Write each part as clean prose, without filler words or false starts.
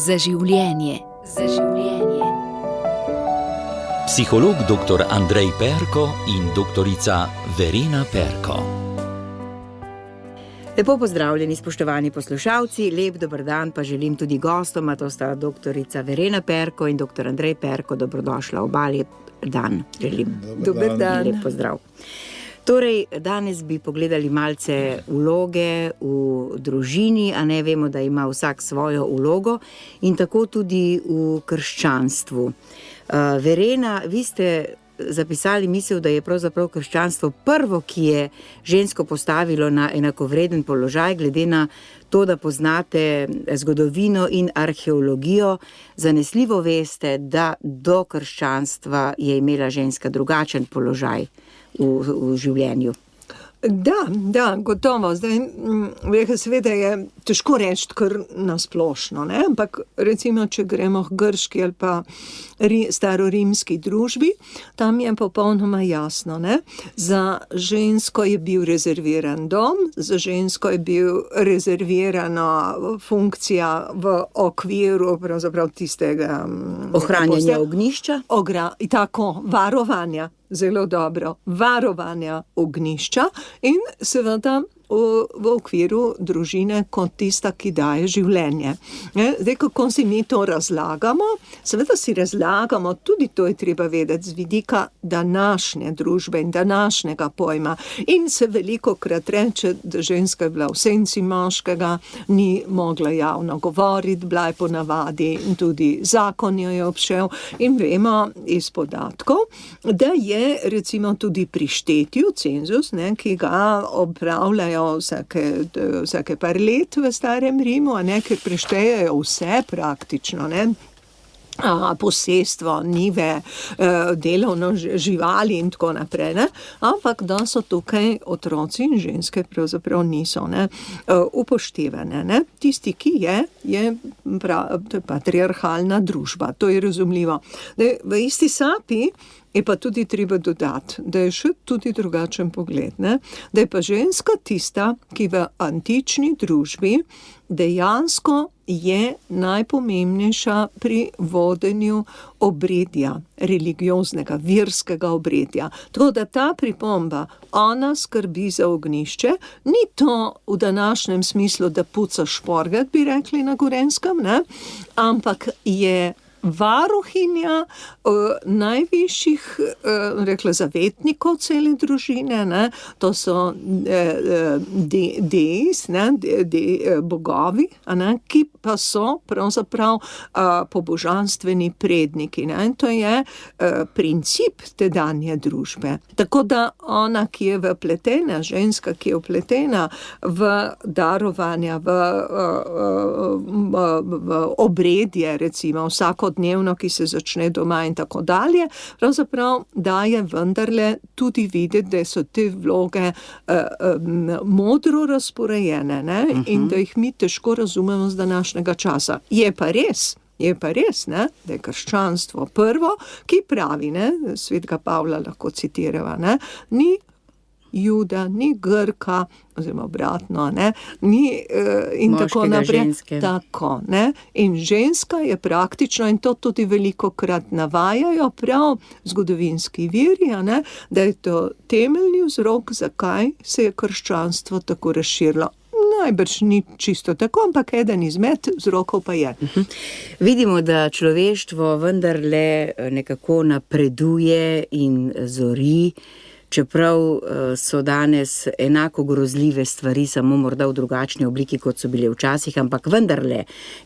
Za življenje. Za življenje. Psiholog dr. Andrej Perko in doktorica Verena Perko. Lepo pozdravljeni, spoštovani poslušalci, lep dober dan pa želim tudi gostoma, to sta doktorica Verena Perko in dr. Andrej Perko, dobrodošla oba, lep dan želim. Dober dan. Lep pozdrav. Torej, danes bi pogledali malce vloge v družini, a ne vemo, da ima vsak svojo vlogo in tako tudi v krščanstvu. Verena, vi ste zapisali misel, da je pravzaprav krščanstvo prvo, ki je žensko postavilo na enakovreden položaj, glede na to, da poznate zgodovino in arheologijo, zanesljivo veste, da do krščanstva je imela ženska drugačen položaj v življenju. Da, gotovo. Zdaj, seveda je težko reči kar nasplošno, ne? Ampak recimo, če gremo k grški ali pa starorimski družbi, tam je popolnoma jasno, ne? Za žensko je bil rezerviran dom, za žensko je bil rezervirana funkcija v okviru pravzaprav tistega ohranjanja ognjišča. Tako, varovanja. Zelo dobro, varovanja ognjišča in seveda v okviru družine kot tista, ki daje življenje. Zdaj, kako si mi to razlagamo? Seveda si razlagamo, tudi to je treba vedeti z vidika današnje družbe in današnjega pojma. In se velikokrat reče, da ženska je bila v senci moškega, ni mogla javno govoriti, bila je ponavadi in tudi zakon jo je obšel. In vemo iz podatkov, da je recimo tudi pri štetju cenzus, ki ga opravljajo vsake par let v starem Rimu, ker preštejejo vse praktično, posestvo, njive, delovno živali in tako naprej, ampak da so tukaj otroci in ženske pravzaprav niso upoštevane. Tisti, ki je patriarhalna družba, to je razumljivo. V isti sapi je pa tudi treba dodati, da je še tudi drugačen pogled, da je pa ženska tista, ki v antični družbi dejansko je najpomembnejša pri vodenju obredja, religioznega, verskega obredja. Tako da ta pripomba, ona skrbi za ognjišče, ni to v današnjem smislu, da puca šporgat, bi rekli na Gorenjskem, ampak je varuhinja najvišjih, rekla, zavetnikov cele družine, to so deis, bogovi, ki pa so pravzaprav pobožanstveni predniki. In to je princip tedanje družbe. Tako da ona, ki je vpletena, ženska, ki je vpletena v darovanja, v obredje, recimo vsakodnevno, ki se začne doma in tako dalje, pravzaprav daje vendarle tudi videti, da so te vloge modro razporejene, in da jih mi težko razumemo z današnjega časa. Je pa res, da je krščanstvo prvo, ki pravi, svetega Pavla lahko citirava, ni Juda, ni Grka, oziroma obratno, ni in tako naprej. Ženske. Tako, in ženska je praktično, in to tudi velikokrat navajajo prav zgodovinski viri, da je to temeljni vzrok, zakaj se je krščanstvo tako razširilo. Najbrž ni čisto tako, ampak eden izmed vzrokov pa je. Vidimo, da človeštvo vendarle nekako napreduje in zori, čeprav so danes enako grozljive stvari, samo morda v drugačni obliki, kot so bile včasih, ampak vendarle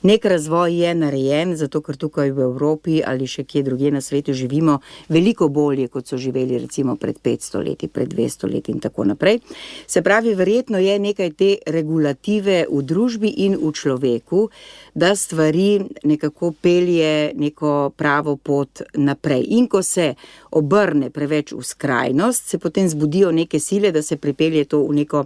nek razvoj je narejen, zato ker tukaj v Evropi ali še kje drugje na svetu živimo veliko bolje, kot so živeli recimo pred 500 leti, pred 200 leti in tako naprej. Se pravi, verjetno je nekaj te regulative v družbi in v človeku, da stvari nekako pelje neko pravo pot naprej. In ko se obrne preveč v skrajnost, se potem zbudijo neke sile, da se pripelje to v neko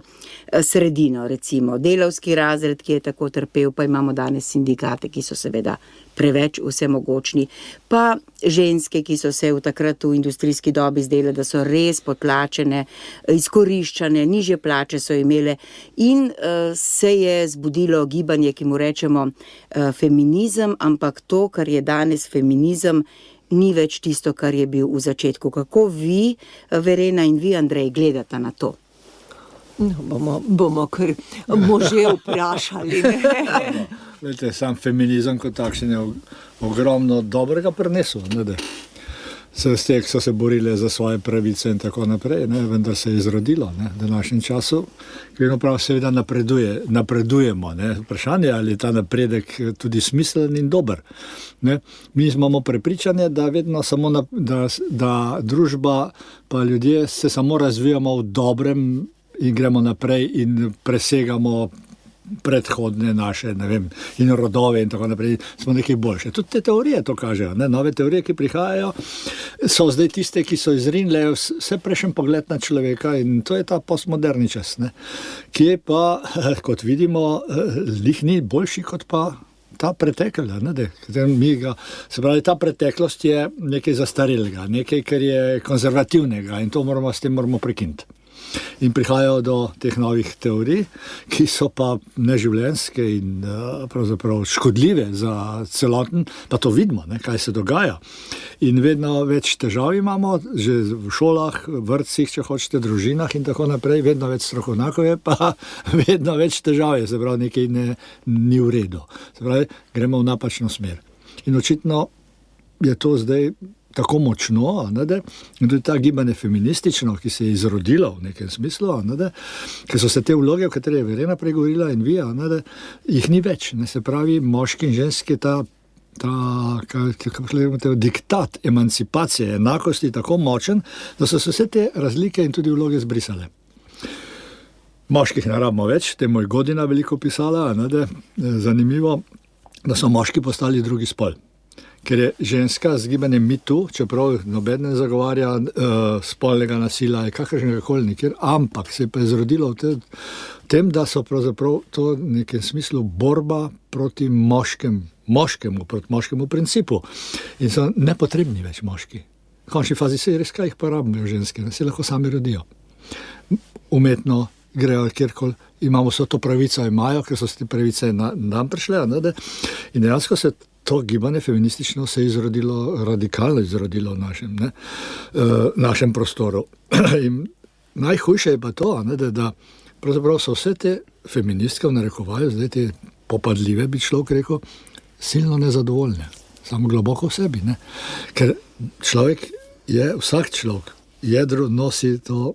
sredino, recimo delavski razred, ki je tako trpel, pa imamo danes sindikate, ki so seveda preveč vsemogočni, pa ženske, ki so se takrat v industrijski dobi zdele, da so res potlačene, izkoriščane, nižje plače so imele in se je zbudilo gibanje, ki mu rečemo feminizem, ampak to, kar je danes feminizem, ni več tisto, kar je bil v začetku. Kako vi, Verena, in vi, Andrej, gledate na to? No, bomo kar može vprašali. Vete, sam feminizem kot takšen je ogromno dobrega prinesel. Ste, ki so se borile za svoje pravice in tako naprej, vendar se je izrodilo v današnjem času, ki vedno prav seveda napredujemo. Vprašanje je, ali je ta napredek tudi smiselen in dober. Mi imamo prepričanje, da vedno samo da družba pa ljudje se samo razvijamo v dobrem in gremo naprej in presegamo predhodne naše, in rodove in tako naprej, smo nekaj boljše. Tudi te teorije to kažejo, nove teorije, ki prihajajo, so zdaj tiste, ki so izrinile vse prejšnji pogled na človeka in to je ta postmoderni čas, ki je pa, kot vidimo, lih ni boljši kot pa ta pretekel, se pravi, ta preteklost je nekaj zastarelega, nekaj, kar je konzervativnega in s tem moramo prekiniti. In prihajajo do teh novih teorij, ki so pa neživljenjske in pravzaprav škodljive za celoten, pa to vidimo, kaj se dogaja. In vedno več težav imamo, že v šolah, vrtcih, če hočete, družinah in tako naprej, vedno več strokovnjakov je, pa vedno več težav je, se pravi, nekaj ni v redu. Se pravi, gremo v napačno smer. In očitno je to zdaj tako močno, in tudi ta gibanje feministično, ki se je izrodilo v nekem smislu, ker so se te vloge, o kateri je Verena pregovorila in vi, jih ni več. Se pravi, moški in ženski diktat emancipacije, enakosti tako močen, da so se vse te razlike in tudi vloge zbrisale. Moških ne rabimo več, temu je Godina veliko pisala, zanimivo, da so moški postali drugi spol. Ker je ženska z gibanjem MeToo, čeprav noben ne zagovarja spolnega nasilja, kakršnega koli nikjer, ampak se je pa izrodilo v tem, da so pravzaprav to v nekem smislu borba proti moškemu principu. In so nepotrebni več moški. V končni fazi se res kaj jih pa rabimo ženske, se lahko sami rodijo. Umetno grejo kjerkoli, imamo vso to pravico, imajo, ker so se te pravice nam prišle, in dejansko se to gibanje feministično se je radikalno izrodilo v našem prostoru. In najhujše je pa to, da pravzaprav so vse te feministke v narekovaju, zdaj te popadljive, bi človek rekel, silno nezadovoljne, samo globoko v sebi. Ker vsak človek jedro nosi to,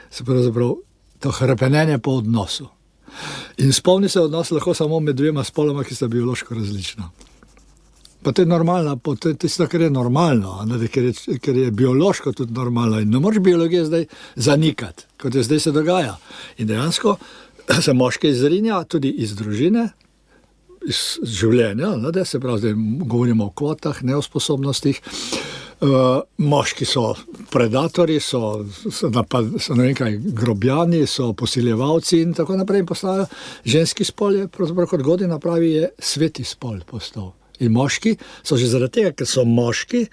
se pravzaprav to hrepenenje po odnosu. In spolni se odnos lahko samo med dvema spoloma, ki sta biološko različna. Pa to je normalno, to je tisto, kar je normalno, ker je biološko tudi normalno in ne moreš biologije zdaj zanikati, kot je zdaj se dogaja. In dejansko se moške izrinja tudi iz družine, iz življenja, se pravi, zdaj govorimo o kvotah, neosposobnostih. Moški so predatori, so grobjani, so posiljevalci in tako naprej in postajajo. Ženski spol je, pravzaprav kot Godina pravi, je sveti spol postal. In moški so že zaradi tega, ker so moški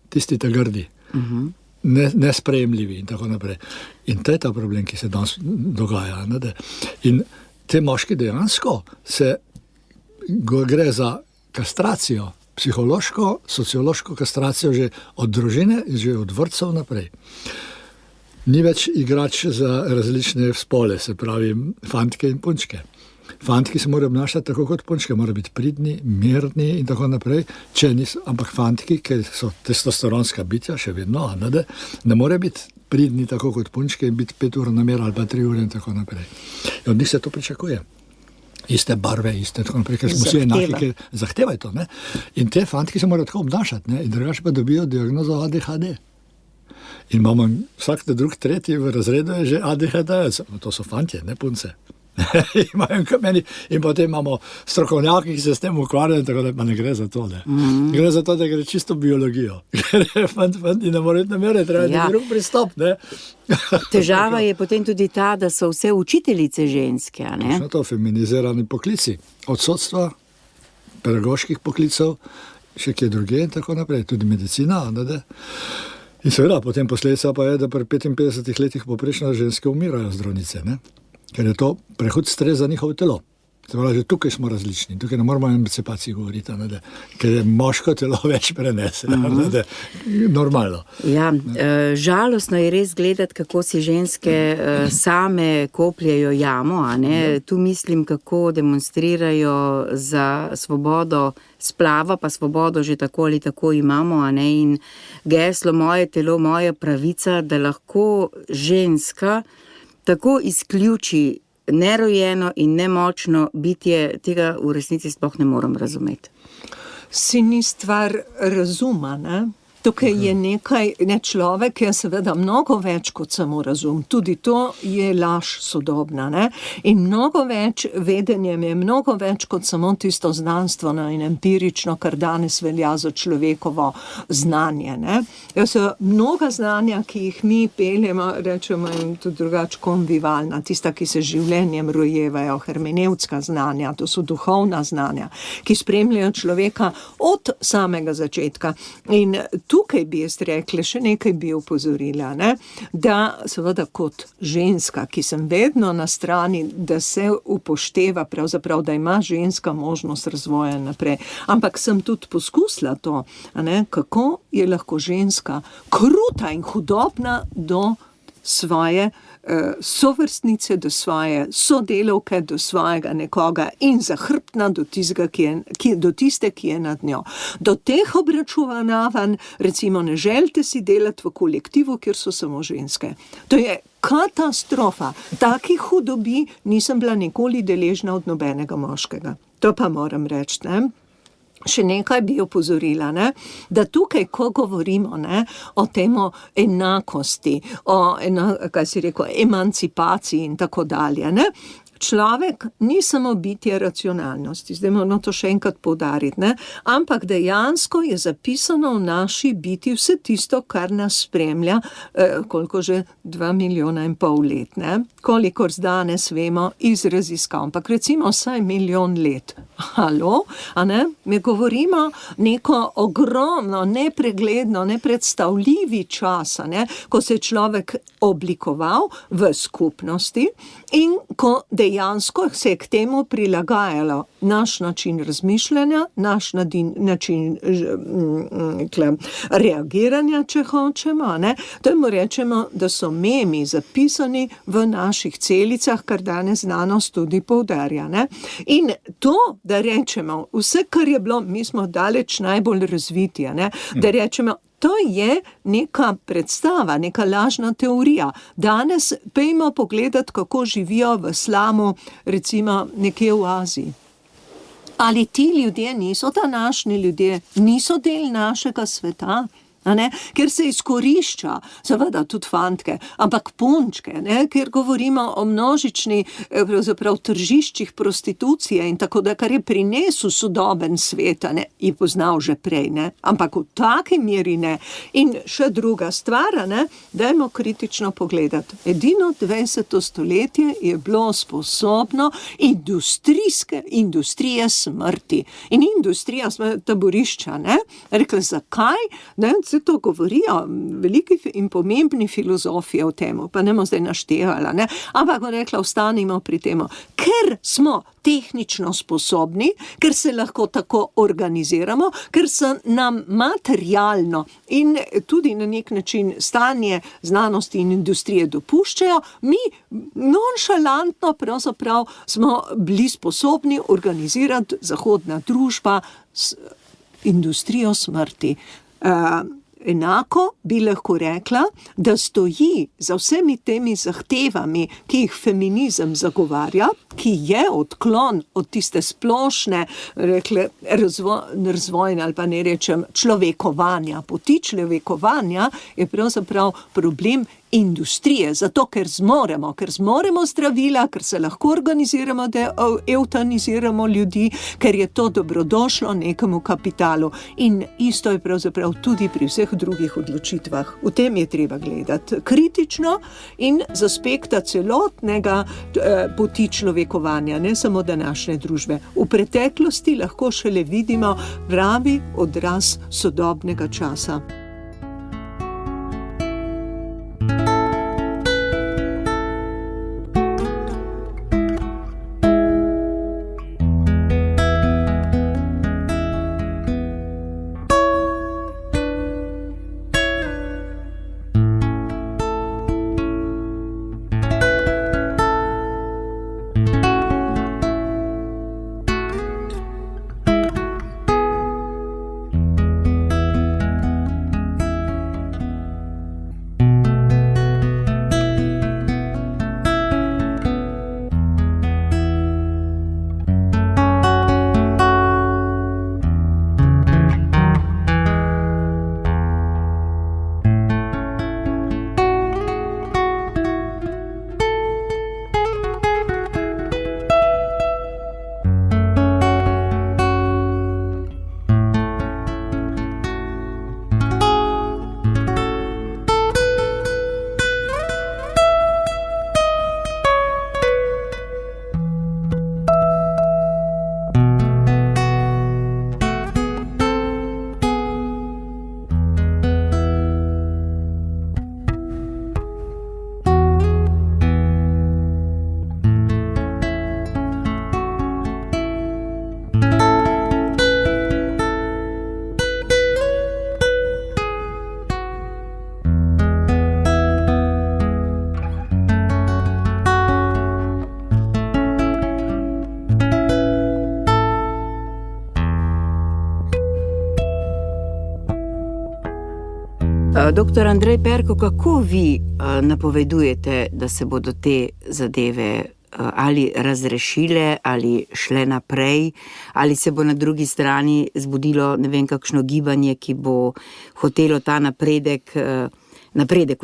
tisti ta grdi, nesprejemljivi in tako naprej. In to je ta problem, ki se danes dogaja. In te moški dejansko gre za kastracijo, psihološko, sociološko kastracijo že od družine, že od vrtcev naprej. Ni več igrač za različne spole, se pravi fantke in punčke. Fantki se morajo obnašati tako kot punčke, morajo biti pridni, mirni in tako naprej, ampak fantki, ki so testosteronska bitja še vedno, ne morejo biti pridni tako kot punčke in biti 5 ur na mer ali pa 3 ure in tako naprej. In od njih se to pričakuje. Iste barve, tako naprej, ker smo vsi enaki, ker zahtevajo to. In te fantki se morajo tako obnašati, in drugače pa dobijo diagnozo ADHD. In imamo vsak drug, tretji v razredu je že ADHD, to so fantje, ne punce. Imajo kameni in potem imamo strokovnjaki, ki se s tem ukvarjajo, tako da pa ne gre za to. Gre za to, da gre čisto biologijo. Ker je fant in ne more namere, treba je drug pristop. Ne? Težava je potem tudi ta, da so vse učiteljice ženske. A ne? To feminizirani poklici. Od sodstva, pedagoških poklicov, še kje druge in tako naprej, tudi medicina. Ne? In seveda, potem posledica pa je, da pri 55 letih poprečno ženske umirajo zdravnice, ne? Ker je to prehud stres za njihovo telo. Se pravi, že tukaj smo različni, tukaj ne moramo o emancipaciji govoriti, ne? Ker je moško telo več prenese, ne? Normalno. Ja, žalostno je res gledati, kako si ženske same kopljejo jamo, a ne? Tu mislim, kako demonstrirajo za svobodo splava, pa svobodo že tako ali tako imamo, a ne? In geslo moje telo, moja pravica, da lahko ženska tako izključi nerojeno in nemočno bitje, tega v resnici sploh ne moram razumeti. Si ni stvar razuma, ne? Tukaj je nekaj, človek je seveda mnogo več kot samo razum. Tudi to je laž sodobna, ne? In mnogo več vedenjem je mnogo več kot samo tisto znanstveno in empirično, kar danes velja za človekovo znanje, ne? So mnoga znanja, ki jih mi peljemo, rečemo in tudi drugače konvivalna, tista, ki se življenjem rojevajo, hermenevtska znanja, to so duhovna znanja, ki spremljajo človeka od samega začetka. In tukaj bi jaz rekla, še nekaj bi opozorila, ne? Da seveda kot ženska, ki sem vedno na strani, da se upošteva pravzaprav, da ima ženska možnost razvoja naprej. Ampak sem tudi poskusila to, ne? Kako je lahko ženska kruta in hudobna do svoje sovrstnice, do svoje sodelavke, do svojega nekoga in zahrbtna do tiste, ki je nad njo. Do teh obračunavanj, recimo, ne želite si delati v kolektivu, kjer so samo ženske. To je katastrofa. Takih hudobi nisem bila nikoli deležna od nobenega moškega. To pa moram reči, ne? Še nekaj bi opozorila, ne? Da tukaj, ko govorimo, ne, o temo enakosti, kaj si rekel, emancipaciji in tako dalje, ne? Človek ni samo bitje racionalnosti, zdaj moramo to še enkrat poudariti, ne? Ampak dejansko je zapisano v naši biti vse tisto, kar nas spremlja, koliko že 2,5 milijona let, ne? Kolikor danes vemo iz raziskav, ampak recimo vsaj 1 milijon let. Halo, a ne? Mi govorimo neko ogromno, nepregledno, nepredstavljivi čas, ne? Ko se je človek oblikoval v skupnosti in ko dejansko se je k temu prilagajalo naš način razmišljanja, naš način reagiranja, če hočemo, ne? Temu rečemo, da so memi zapisani v naših celicah, kar danes znanost tudi poudarja, ne? In to, da rečemo, vse, kar je bilo, mi smo daleč najbolj razviti, ne? Da rečemo, to je neka predstava, neka lažna teorija. Danes pejmo pogledati, kako živijo v slamu, recimo nekje v Aziji. Ali ti ljudje niso današnji ljudje, niso del našega sveta? Ne? Ker se izkorišča, seveda tudi fantke, ampak punčke, ne? Ker govorimo o množični pravzaprav tržiščih prostitucije in tako da, kar je prinesel sodoben svet, ne? Je poznal že prej, ne? Ampak v taki meri ne. In še druga stvar, ne? Dajmo kritično pogledati. Edino 20. stoletje je bilo sposobno industrije smrti. In industrija taborišča, ne? Rekla, zakaj? Ne? To govorijo veliki in pomembni filozofije o temu, pa ne bomo zdaj naštevala, ne? Ampak bom rekla, ostanimo pri temu, ker smo tehnično sposobni, ker se lahko tako organiziramo, ker se nam materialno in tudi na nek način stanje znanosti in industrije dopuščajo, mi nonšalantno pravzaprav smo bili sposobni organizirati zahodna družba industrijo smrti. Enako bi lahko rekla, da stoji za vsemi temi zahtevami, ki jih feminizem zagovarja, ki je odklon od tiste splošne, rekle, razvojne ali pa ne rečem človekovanja. Poti človekovanja je pravzaprav problem industrije, zato ker zmoremo zdravila, ker se lahko organiziramo, da eutaniziramo ljudi, ker je to dobrodošlo nekemu kapitalu. In isto je pravzaprav tudi pri vseh drugih odločitvah. V tem je treba gledati kritično in z aspekta celotnega poti človekovanja, ne samo današnje družbe. V preteklosti lahko šele vidimo pravi odraz sodobnega časa. Doktor Andrej Perko, kako vi napovedujete, da se bodo te zadeve ali razrešile, ali šle naprej, ali se bo na drugi strani zbudilo ne vem kakšno gibanje, ki bo hotelo ta napredek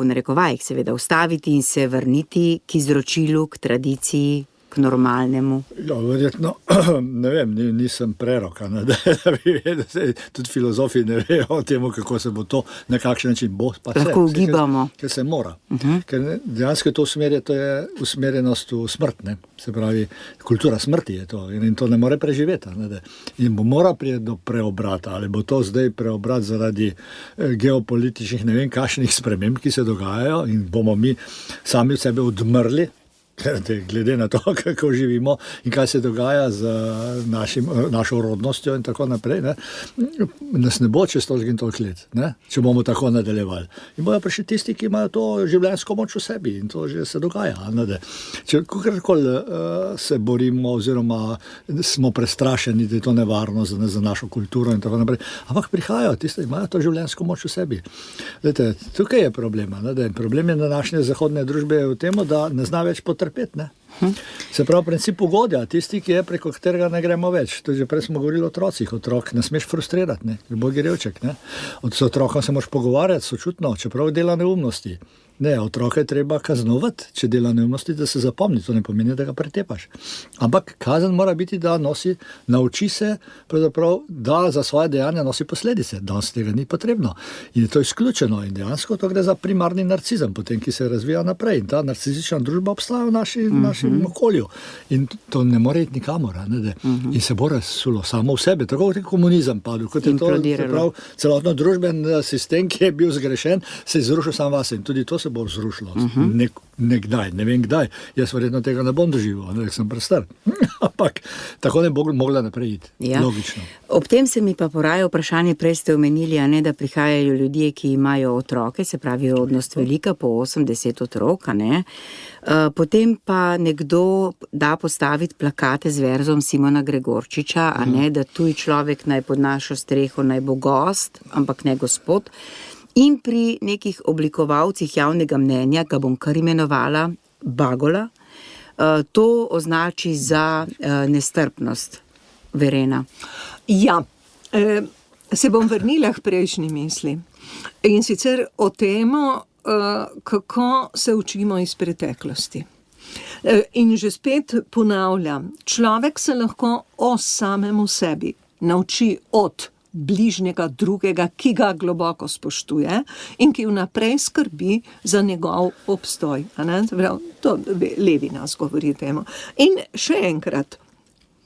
v narekovajih seveda ustaviti in se vrniti k izročilu, k tradiciji, k normalnemu? Ja, verjetno, ne vem, nisem preroka, da bi vedel, tudi filozofi ne vejo o tem, kako se bo to na kakšen način bo. Lahko ugibamo. Ker se mora. Ker dejansko to je usmerjenost v smrt, ne? Se pravi, kultura smrti je to in to ne more preživeti. Ne? In bo mora priti do preobrata, ali bo to zdaj preobrat zaradi geopolitičnih ne vem kakšnih sprememb, ki se dogajajo in bomo mi sami od sebe odmrli, glede na to, kako živimo in kaj se dogaja z našo rodnostjo in tako naprej, ne? Nas ne bo čez toliko in toliko let, ne? Če bomo tako nadaljevali. In bojo prišli tisti, ki imajo to življenjsko moč v sebi in to že se dogaja. Ne? Če kakorkoli se borimo oziroma smo prestrašeni, da je to nevarno za našo kulturo in tako naprej, ampak prihajajo tisti, ki imajo to življenjsko moč v sebi. Lete, tukaj je problema. Ne? Problem je današnje zahodne družbe v tem, da ne zna več potrpeti. Ne? Se pravi, princip ugodja, tisti, ki je preko katerega ne gremo več. To že prej smo govorili o otrocih. Otrok ne smeš frustrirati, ne? Bog je revček. Ne? S otrokom se moraš pogovarjati sočutno, čeprav dela neumnosti. Ne, otroka je treba kaznovati, če dela neumnosti, da se zapomni. To ne pomeni, da ga pretepaš. Ampak kazen mora biti, da nauči se, da za svoje dejanja nosi posledice. Danes tega ni potrebno. In je to izključeno. In dejansko to gre za primarni narcizem, potem, ki se razvija naprej. In ta narcizična družba obstaja v našem okolju. In to ne more iti nikamor. Ne? In se bo razsulo samo v sebe. Tako kot je komunizem padel, kot je to celotno družben sistem, ki je bil zgrešen, se je zrušil sam vase. In tudi to se bo zrušilo. Nekdaj, ne vem kdaj. Jaz verjetno tega ne bom doživel, ker sem prestar. Ampak tako ne bo mogla naprej iti. Ja. Logično. Ob tem se mi pa poraja vprašanje, prej ste omenili, a ne, da prihajajo ljudje, ki imajo otroke, se pravi rodnost velika, po 80 otrok, a ne. Potem pa nekdo da postaviti plakate z verzom Simona Gregorčiča, a ne, da tuj človek naj pod našo streho naj bo gost, ampak ne gospod. In pri nekih oblikovalcih javnega mnenja, ga bom kar imenovala Bagola, to označi za nestrpnost. Verena. Ja, se bom vrnila k prejšnji misli. In sicer o temo, kako se učimo iz preteklosti. In že spet ponavljam, človek se lahko o samemu sebi nauči od bližnjega drugega, ki ga globoko spoštuje in ki vnaprej skrbi za njegov obstoj. To Levinas govori temu. In še enkrat,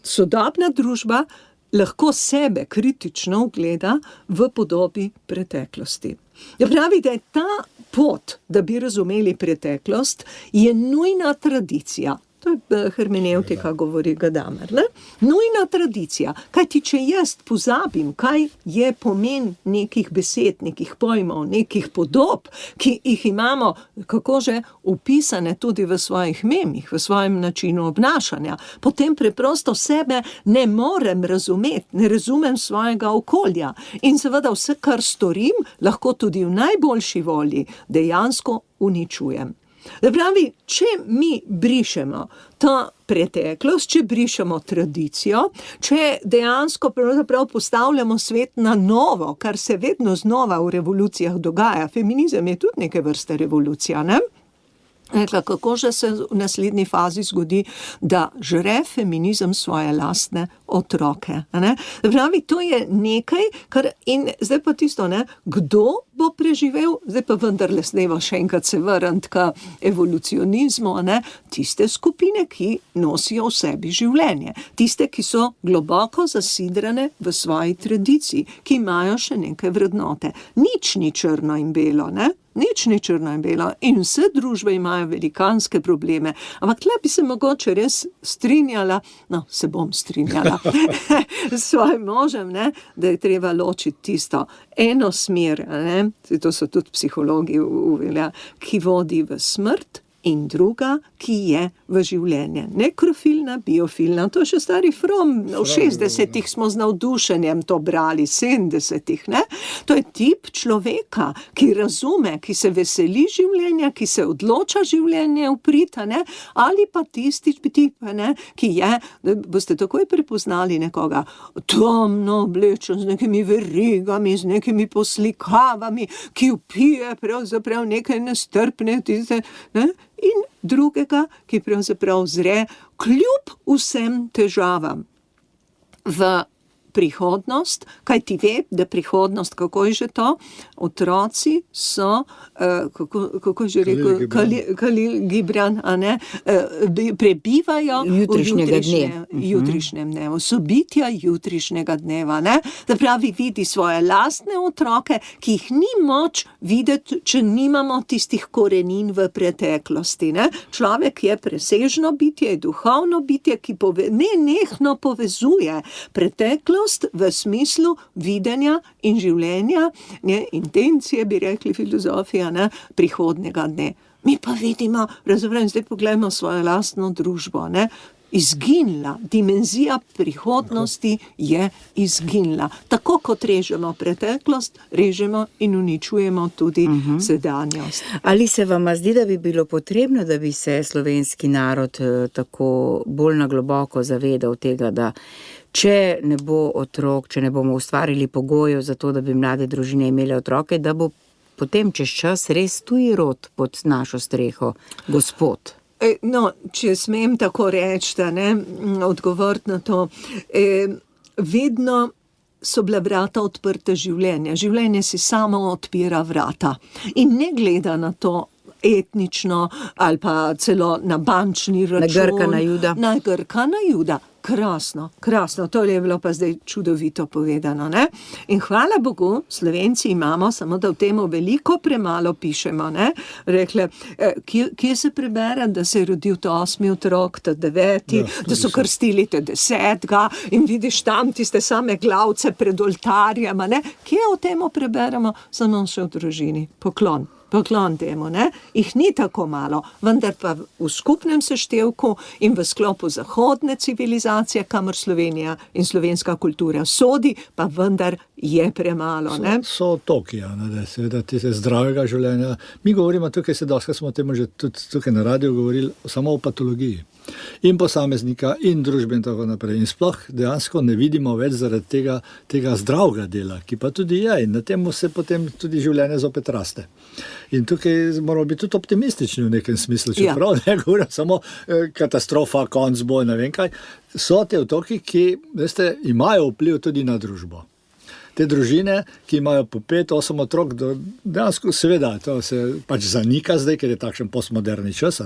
sodobna družba lahko sebe kritično ugleda v podobi preteklosti. Pravi, da je ta pot, da bi razumeli preteklost, je nujna tradicija. To je hermenevtika, govori Gadamer. Ne? Nujna tradicija. Kajti, če jaz pozabim, kaj je pomen nekih besed, nekih pojmov, nekih podob, ki jih imamo, kako že, upisane tudi v svojih memih, v svojem načinu obnašanja, potem preprosto sebe ne morem razumeti, ne razumem svojega okolja. In seveda vse, kar storim, lahko tudi v najboljši volji dejansko uničujem. Da pravi, če mi brišemo to preteklost, če brišemo tradicijo, če dejansko postavljamo svet na novo, kar se vedno znova v revolucijah dogaja, feminizem je tudi neke vrste revolucija, ne? Rekla, kako že se v naslednji fazi zgodi, da žre feminizem svoje lastne otroke. Ne? Pravi, to je nekaj, kar in zdaj pa tisto, ne, kdo bo preživel, zdaj pa vendarle sneva še enkrat se vrniti k evolucionizmu, ne? Tiste skupine, ki nosijo v sebi življenje, tiste, ki so globoko zasidrane v svoji tradiciji, ki imajo še neke vrednote. Nič ni črno in belo, ne? Nič ni črno in belo in vse družbe imajo velikanske probleme. Ampak tle bi se mogoče res strinjala, no, se bom strinjala s svojim možem, ne, da je treba ločiti tisto eno smer, ne, to so tudi psihologi uveli, ki vodi v smrt, in druga, ki je v življenje. Nekrofilna, biofilna, to je še stari Fromm, v 60-ih smo z navdušenjem to brali, 70-ih, ne? To je tip človeka, ki razume, ki se veseli življenja, ki se odloča življenje uprita, ne? Ali pa tisti tip, ne? Ki je, boste takoj prepoznali nekoga, temno oblečen, z nekimi verigami, z nekimi poslikavami, ki vpije pravzaprav nekaj nestrpne, tiste, ne? In drugega, ki pravzaprav zre kljub vsem težavam v prihodnost, kaj ti ve, da prihodnost, kako je že to, otroci so, kako je že rekel, Khalil Gibran, a ne, prebivajo jutrišnjem dnevu, so bitja jutrišnjega dneva, ne, da pravi vidi svoje lastne otroke, ki jih ni moč videti, če nimamo tistih korenin v preteklosti, ne. Človek je presežno bitje, je duhovno bitje, ki nenehno povezuje preteklost v smislu videnja in življenja, ne, intencije, bi rekli filozofija, ne, prihodnjega dne. Mi pa vidimo, razumem, zdaj pogledamo svojo lastno družbo, ne, izginila, dimenzija prihodnosti je izginila. Tako kot režemo preteklost, režemo in uničujemo tudi sedanjost. Ali se vam zdi, da bi bilo potrebno, da bi se slovenski narod tako bolj na globoko zavedal tega, da če ne bo otrok, če ne bomo ustvarili pogojev za to, da bi mlade družine imele otroke, da bo potem čez čas res tuji rod pod našo streho, gospod? No, če smem tako reči, da ne, odgovoriti na to, vedno so bila vrata odprta življenja. Življenje si samo odpira vrata in ne gleda na to etnično ali pa celo na bančni račun. Na Grka, na Juda. Na Grka, na Juda. Krasno, krasno, to je bilo pa zdaj čudovito povedano, ne? In hvala Bogu, Slovenci imamo, samo da v temu veliko premalo pišemo, ne? Rekle, kje se prebere, da se je rodil ta 8. otrok, ta 9, da so krstili ta 10 in vidiš tam tiste same glavce pred oltarjem, ne? Kje o temu preberemo? Samo še v družini. Poklon temu, ne? Jih ni tako malo, vendar pa v skupnem seštevku in v sklopu zahodne civilizacije, kamor Slovenija in slovenska kultura sodi, pa vendar je premalo, ne? So otoki, ne, seveda tiste zdravega življenja. Mi govorimo tukaj, se doskrat smo o tem že tudi tukaj na radiju govorili, samo o patologiji. in posameznika, in družbe in tako naprej. In sploh dejansko ne vidimo več zaradi tega zdravega dela, ki pa tudi je, in na temu se potem tudi življenje zopet raste. In tukaj moramo biti tudi optimistični v nekem smislu, čeprav ne govorim samo katastrofa, konc bo, ne vem kaj. So te otoki, ki, veste, imajo vpliv tudi na družbo. Te družine, ki imajo po 5-8 otrok, dejansko seveda, to se pač zanika zdaj, ker je takšen postmoderni čas,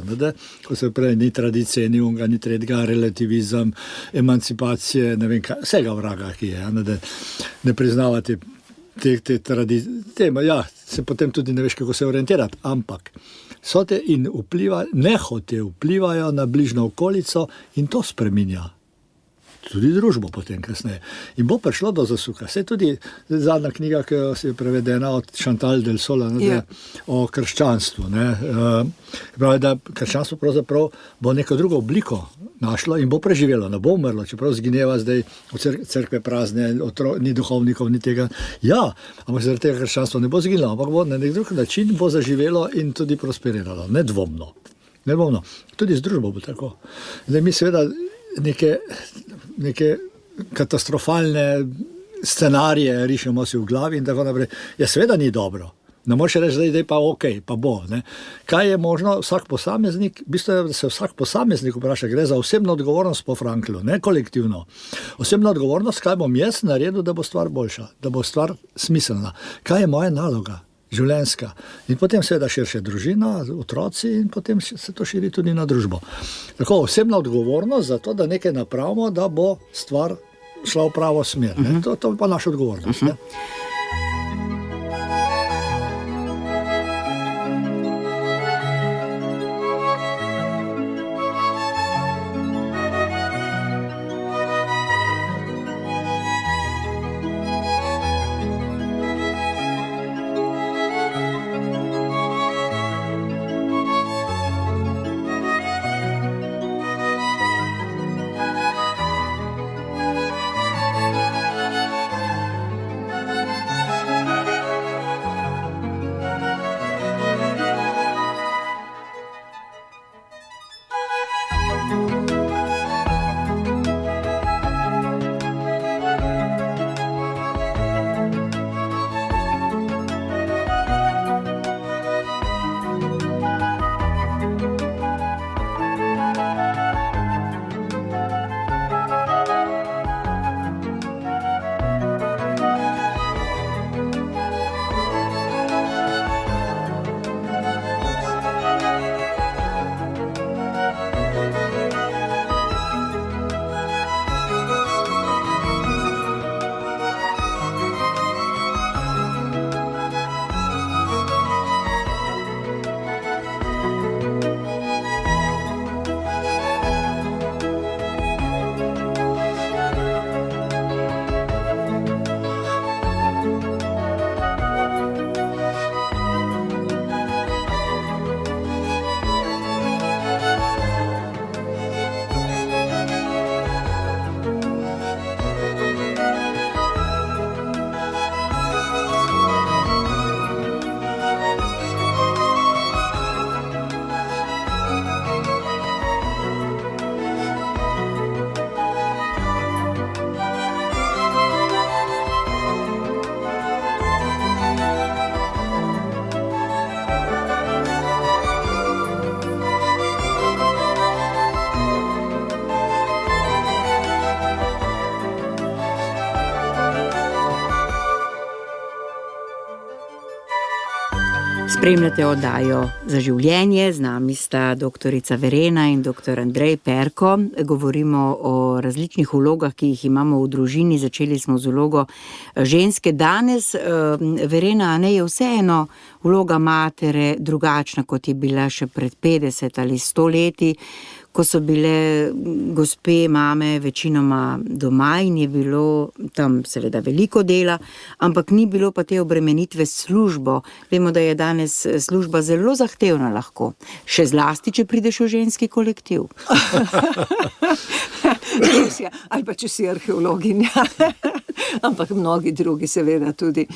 ko se prej ni tradicije, ni unga, ni tretjega, relativizem, emancipacije, ne vem kaj, vsega vraga, ki je, ne priznavate te tradicije, ja, se potem tudi ne veš, kako se orientirati, ampak so te in nehote vplivajo na bližnjo okolico in to spreminja. Tudi družbo potem kasneje. In bo prišlo do zasuka. Saj tudi zadnja knjiga, ki je prevedena od Chantal del Sola, o krščanstvu. Pravi, da krščanstvo pravzaprav bo neko drugo obliko našlo in bo preživelo, ne bo umrlo, čeprav zgineva zdaj cerkve prazne, ni duhovnikov, ni tega. Ja, ampak zaradi tega krščanstvo ne bo zginilo, ampak bo na nek drug način bo zaživelo in tudi prosperiralo. Nedvomno. Tudi z družbo bo tako. Zdaj mi seveda neke katastrofalne scenarije rišemo si v glavi in tako naprej. Ja, seveda ni dobro. Ne moreš reči, da je pa ok, pa bo. Ne? Kaj je možno? Vsak posameznik, v bistvu je, da se vsak posameznik vpraša, gre za osebno odgovornost po Franklu, ne kolektivno. Osebno odgovornost, kaj bom jaz naredil, da bo stvar boljša, da bo stvar smiselna. Kaj je moja naloga? Življenjska. In potem seveda širše družina, otroci in potem se to širi tudi na družbo. Tako osebna odgovornost za to, da nekaj napravimo, da bo stvar šla v pravo smer. To je pa naša odgovornost. Ne? Spremljate oddajo Za življenje, z nami sta doktorica Verena in doktor Andrej Perko. Govorimo o različnih vlogah, ki jih imamo v družini. Začeli smo z vlogo ženske. Danes, Verena, ne je vseeno vloga matere drugačna, kot je bila še pred 50 ali 100 leti, ko so bile gospe, mame večinoma doma in je bilo tam seveda veliko dela, ampak ni bilo pa te obremenitve s službo. Vemo, da je danes služba zelo zahtevna lahko. Še zlasti, če prideš v ženski kolektiv. Ali pa če si arheologinja. ampak mnogi drugi seveda tudi.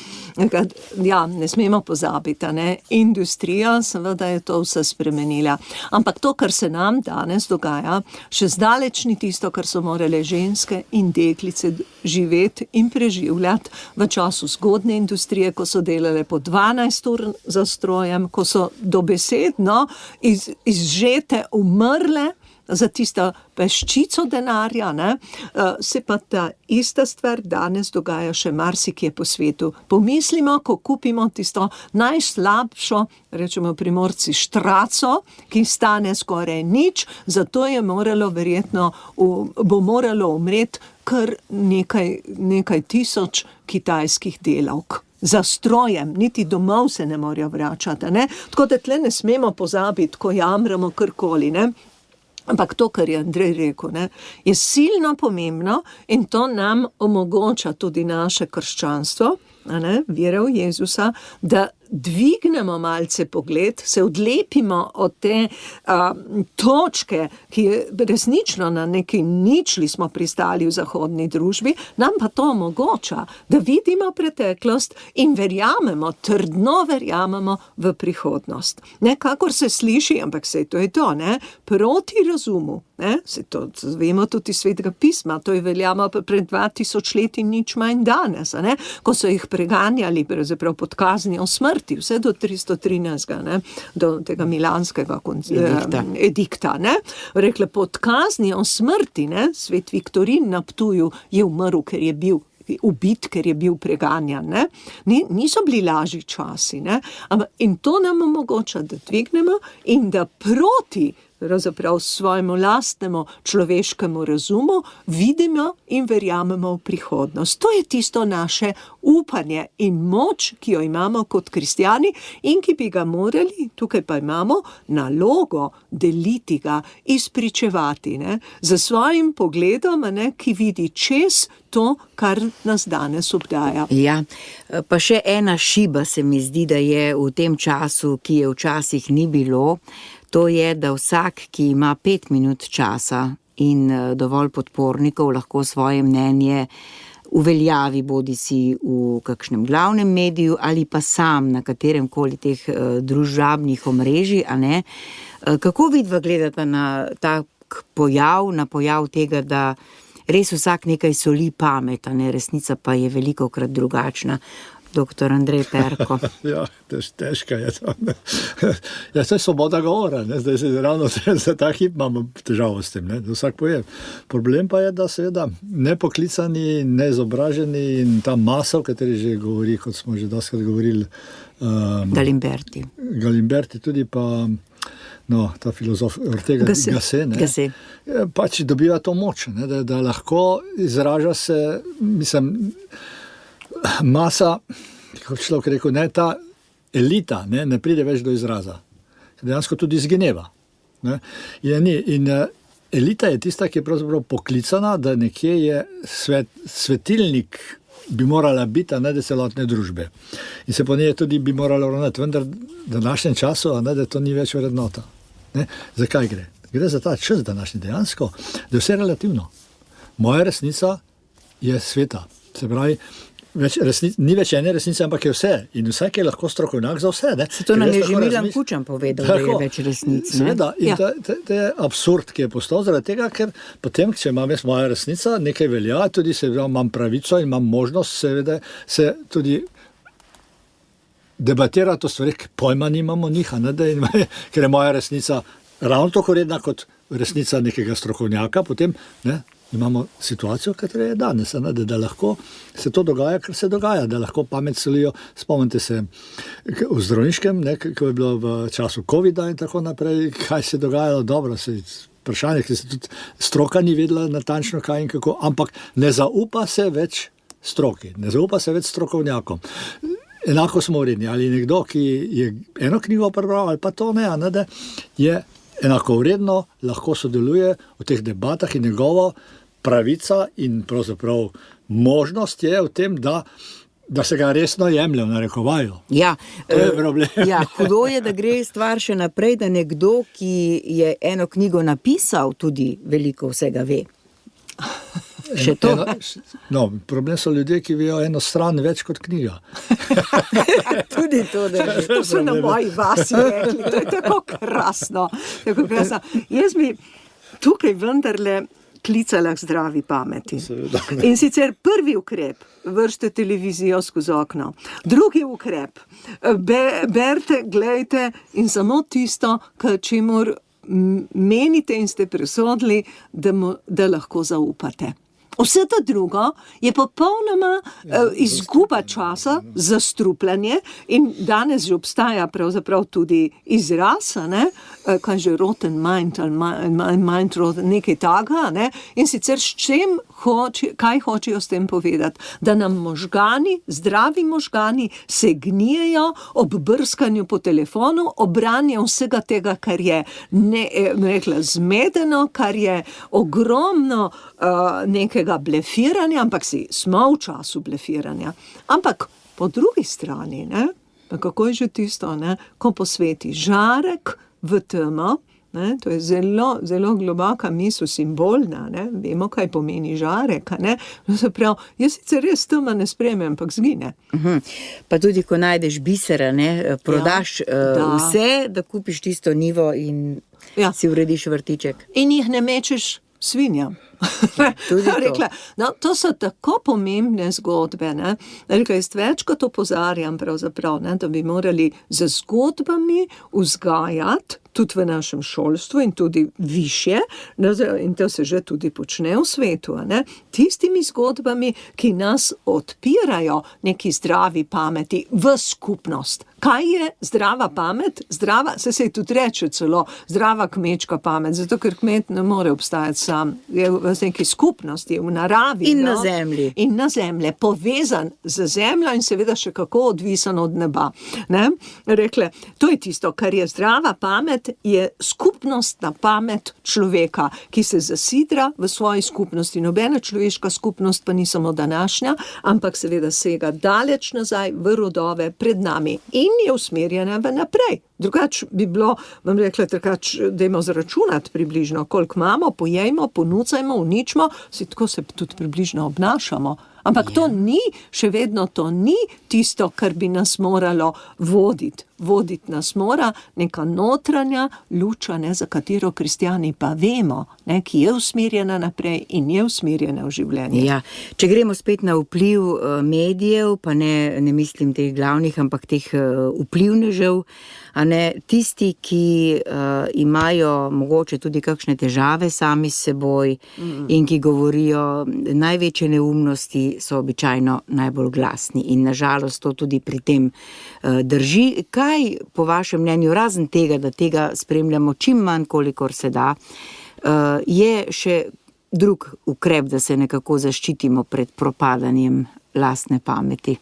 Ja, ne smemo pozabiti, ne? Industrija seveda je to vse spremenila. Ampak to, kar se nam danes dogaja, še zdaleč ni tisto, kar so morale ženske in deklice živeti in preživljati v času zgodne industrije, ko so delale po 12 ur za strojem, ko so dobesedno izžete, umrle za tisto peščico denarja, ne? Se pa ta ista stvar danes dogaja še marsikje po svetu. Pomislimo, ko kupimo tisto najslabšo, rečemo Primorci, štraco, ki stane skoraj nič, zato je moralo verjetno, bo moralo umreti kar nekaj tisoč kitajskih delavk. Za strojem, niti domov se ne morajo vračati, ne? Tako da tle ne smemo pozabiti, ko jamramo karkoli, ne? Ampak to, kar je Andrej rekel, ne, je silno pomembno in to nam omogoča tudi naše krščanstvo, ne, vere v Jezusa, da dvignemo malce pogled, se odlepimo od te točke, ki je resnično na neki ničli smo pristali v zahodni družbi, nam pa to omogoča, da vidimo preteklost in verjamemo, trdno verjamemo v prihodnost. Ne, kakor se sliši, ampak sej to je to, ne, proti razumu, ne, se to vemo tudi iz Svetega pisma, to je veljamo pred 2000 leti nič manj danes, ne, ko so jih preganjali, pravzaprav pod kaznijo smrti, vse do 313, ne, do tega milanskega edikta, ne, rekle pod kaznijo smrti, ne, svet Viktorin na Ptuju je umrl, ker je bil ubit, ker je bil preganjan, ne. Niso bili lažji časi, ne, in to nam omogoča, da dvignemo in da proti pravzaprav svojemu lastnemu človeškemu razumu vidimo in verjamemo v prihodnost. To je tisto naše upanje in moč, ki jo imamo kot kristjani in ki bi ga morali, tukaj pa imamo nalogo deliti ga, izpričevati, ne, za svojim pogledom, ne, ki vidi čez to, kar nas danes obdaja. Ja, pa še ena šiba se mi zdi, da je v tem času, ki je včasih ni bilo, to je, da vsak, ki ima 5 minut časa in dovolj podpornikov, lahko svoje mnenje uveljavi bodisi v kakšnem glavnem mediju ali pa sam na katerem koli teh družabnih omrežij, a ne. Kako vidva gledata na tak pojav, na pojav tega, da res vsak nekaj soli pamet, a ne, resnica pa je velikokrat drugačna. Doktor Andrej Perko. Ja, težka je to. Ja, to je svoboda govora, ne? Zdaj se ravno za ta hip imamo težavo s tem, ne? Vsak poje. Problem pa je, da seveda nepoklicani, neizobraženi in ta masa, o kateri že govori, kot smo že doskrat govorili, Galimberti tudi pa, no, ta filozof Ortega Gasset, ne? Pač dobiva to moč, ne? Da lahko izraža se, mislim, masa, kot človek rekel, ne, ta elita ne pride več do izraza. Dejansko tudi izgineva. Ne. In elita je tista, ki je pravzaprav poklicana, da nekje je svetilnik bi morala biti, a ne da celotne družbe. In se po njej tudi bi morala ravnati, vendar v današnjem času, a ne da to ni več vrednota. Ne. Zakaj gre? Gre za ta čas današnji dejansko, da je vse relativno. Moja resnica je sveta. Se pravi, ni več ene resnice, ampak je vse. In vsak je lahko strokovnjak za vse. Ne? Se to nam je že Milan Kučan povedal, da je več resnic. Seveda, in to je absurd, ki je postal zaradi tega, ker potem, če imam jaz moja resnica, nekaj velja, tudi seveda imam pravico in imam možnost seveda se tudi debatirati o stvarih, ki pojma nimamo njih, ker je moja resnica ravno tako redna kot resnica nekega strokovnjaka, potem ne, imamo situacijo, katera je danes, da lahko se to dogaja, kar se dogaja, da lahko pamet solijo. Spomnite se v zdravniškem, ne, ko je bilo v času covida in tako naprej, kaj se je dogajalo, dobro, vprašanje, ki se tudi stroka ni vedela natančno kaj in kako, ampak ne zaupa se več stroki, ne zaupa se več strokovnjakom. Enako smo vredni, ali nekdo, ki je eno knjigo prebral, ali pa to ne, da je enako vredno, lahko sodeluje v teh debatah in njegovo pravica in pravzaprav možnost je v tem, da se ga resno jemlje, v narekovaju. Ja, to je problem. Ja, hudo je, da gre stvar še naprej, da nekdo, ki je eno knjigo napisal, tudi veliko vsega ve. Še to? Problem so ljudje, ki vejo eno stran več kot knjiga. Tudi to, da je To so na moji vasi rekli, to je tako krasno. Tako krasno. Jaz bi tukaj vendarle klicala k zdravi pameti. In sicer prvi ukrep, vršte televizijo skozi okno. Drugi ukrep, berite, glejte in samo tisto, čemur menite in ste presodili, da lahko zaupate. Vse to drugo je popolnoma izguba časa, zastrupljanje in danes že obstaja pravzaprav tudi izraz, kaj že rotten mind ali mind rotten, nekaj takega, in sicer kaj hočejo s tem povedati, da nam možgani, zdravi možgani se gnijejo ob brskanju po telefonu, ob branju vsega tega, kar je rekla zmedeno, kar je ogromno nekega blefiranja, ampak smo v času blefiranja. Ampak po drugi strani, kako je že tisto, ko posveti žarek v temo, to je zelo, zelo globoka misel, simbolna, vemo, kaj pomeni žarek, jaz sicer res tema ne spremem, ampak zgine. Pa tudi, ko najdeš bisera, prodaš vse, da kupiš tisto nivo in si urediš vrtiček. In jih ne mečeš svinjam. Rekla, to so tako pomembne zgodbe. Rekla, jaz večkrat opozarjam pravzaprav, da bi morali z zgodbami vzgajati tudi v našem šolstvu in tudi višje, in to se že tudi počne v svetu, tistimi zgodbami, ki nas odpirajo neki zdravi pameti v skupnost. Kaj je zdrava pamet? Se tudi reče celo zdrava kmečka pamet, zato ker kmet ne more obstajati sam, je v neki skupnosti, v naravi. In na zemlji. In na zemlji, povezan z zemljo in seveda še kako odvisen od neba. Rekle, to je tisto, kar je zdrava pamet, je skupnostna pamet človeka, ki se zasidra v svoji skupnosti. Nobena človeška skupnost pa ni samo današnja, ampak seveda sega daleč nazaj v rodove pred nami in je usmerjena v naprej. Drugače bi bilo, vam rekla, dajmo zračunati približno, koliko imamo, pojejmo, ponucajmo, uničimo, tako se tudi približno obnašamo. Ampak to ni, še vedno to ni tisto, kar bi nas moralo voditi. Voditi nas mora neka notranja luča, za katero kristjani pa vemo, ki je usmerjena naprej in je usmerjena v življenje. Ja. Če gremo spet na vpliv medijev, pa ne mislim teh glavnih, ampak teh vplivnežev, tisti, ki imajo mogoče tudi kakšne težave sami s seboj in ki govorijo največje neumnosti, so običajno najbolj glasni in nažalost to tudi pri tem drži. Kaj po vašem mnenju, razen tega, da tega spremljamo čim manj, kolikor se da, je še drug ukrep, da se nekako zaščitimo pred propadanjem lastne pameti?